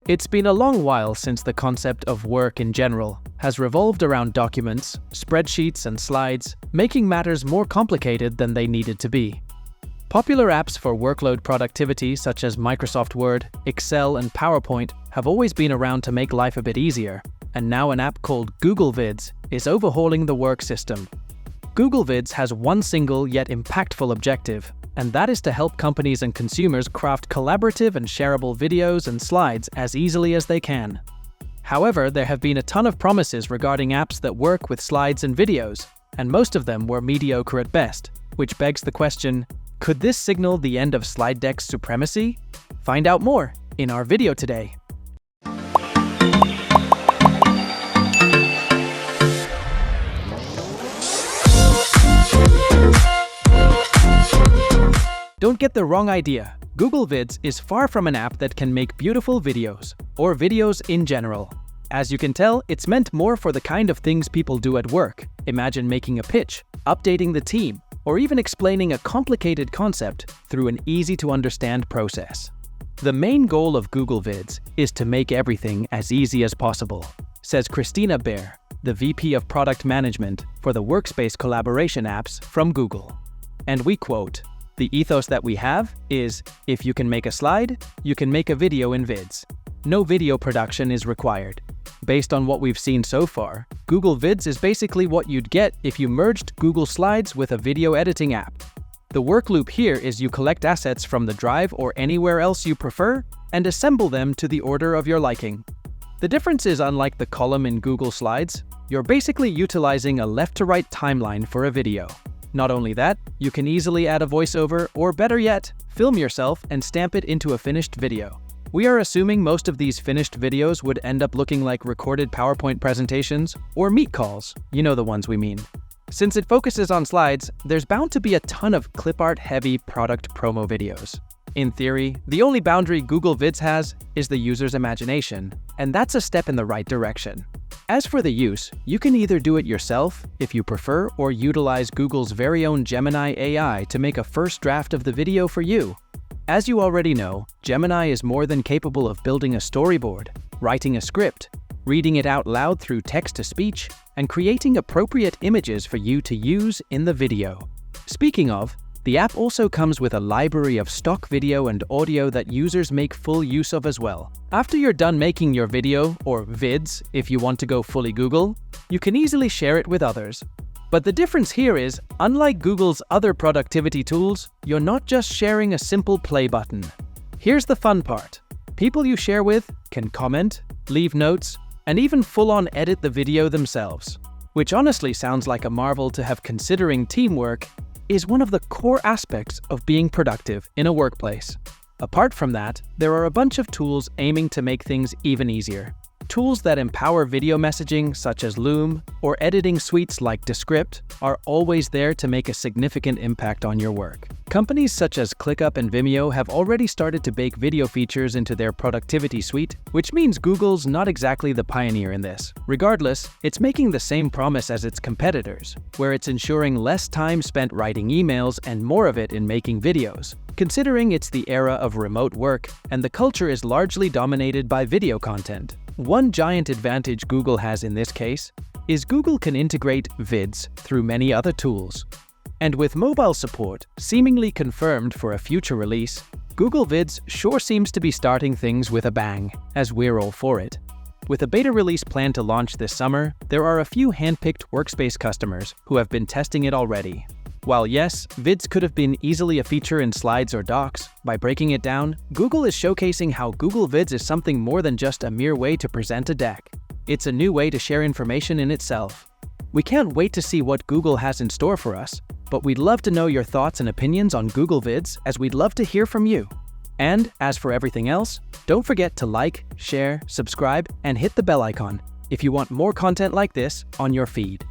It's been a long while since the concept of work in general has revolved around documents, spreadsheets, and slides, making matters more complicated than they needed to be. Popular apps for workload productivity such as Microsoft Word, Excel, and PowerPoint have always been around to make life a bit easier, and now an app called Google Vids is overhauling the work system. Google Vids has one single yet impactful objective, and that is to help companies and consumers craft collaborative and shareable videos and slides as easily as they can. However, there have been a ton of promises regarding apps that work with slides and videos, and most of them were mediocre at best, which begs the question, could this signal the end of slide deck supremacy? Find out more in our video today. Don't get the wrong idea. Google Vids is far from an app that can make beautiful videos, or videos in general. As you can tell, it's meant more for the kind of things people do at work. Imagine making a pitch, updating the team, or even explaining a complicated concept through an easy-to-understand process. The main goal of Google Vids is to make everything as easy as possible, says Christina Baer, the VP of Product Management for the Workspace Collaboration apps from Google. And we quote, "The ethos that we have is, if you can make a slide, you can make a video in Vids. No video production is required." Based on what we've seen so far, Google Vids is basically what you'd get if you merged Google Slides with a video editing app. The work loop here is you collect assets from the drive or anywhere else you prefer and assemble them to the order of your liking. The difference is, unlike the column in Google Slides, you're basically utilizing a left-to-right timeline for a video. Not only that, you can easily add a voiceover, or better yet, film yourself and stamp it into a finished video. We are assuming most of these finished videos would end up looking like recorded PowerPoint presentations or meet calls, you know the ones we mean. Since it focuses on slides, there's bound to be a ton of clip art-heavy product promo videos. In theory, the only boundary Google Vids has is the user's imagination, and that's a step in the right direction. As for the use, you can either do it yourself, if you prefer, or utilize Google's very own Gemini AI to make a first draft of the video for you. As you already know, Gemini is more than capable of building a storyboard, writing a script, reading it out loud through text-to-speech, and creating appropriate images for you to use in the video. Speaking of, the app also comes with a library of stock video and audio that users make full use of as well. After you're done making your video, or vids if you want to go fully Google, you can easily share it with others. But the difference here is, unlike Google's other productivity tools, you're not just sharing a simple play button. Here's the fun part. People you share with can comment, leave notes, and even full-on edit the video themselves. Which honestly sounds like a marvel to have, considering teamwork is one of the core aspects of being productive in a workplace. Apart from that, there are a bunch of tools aiming to make things even easier. Tools that empower video messaging such as Loom or editing suites like Descript are always there to make a significant impact on your work. Companies such as ClickUp and Vimeo have already started to bake video features into their productivity suite, which means Google's not exactly the pioneer in this. Regardless, it's making the same promise as its competitors, where it's ensuring less time spent writing emails and more of it in making videos. Considering it's the era of remote work and the culture is largely dominated by video content. One giant advantage Google has in this case is Google can integrate Vids through many other tools. And with mobile support seemingly confirmed for a future release, Google Vids sure seems to be starting things with a bang, as we're all for it. With a beta release planned to launch this summer, there are a few hand-picked workspace customers who have been testing it already. While yes, Vids could have been easily a feature in slides or docs, by breaking it down, Google is showcasing how Google Vids is something more than just a mere way to present a deck. It's a new way to share information in itself. We can't wait to see what Google has in store for us, but we'd love to know your thoughts and opinions on Google Vids, as we'd love to hear from you. And as for everything else, don't forget to like, share, subscribe, and hit the bell icon if you want more content like this on your feed.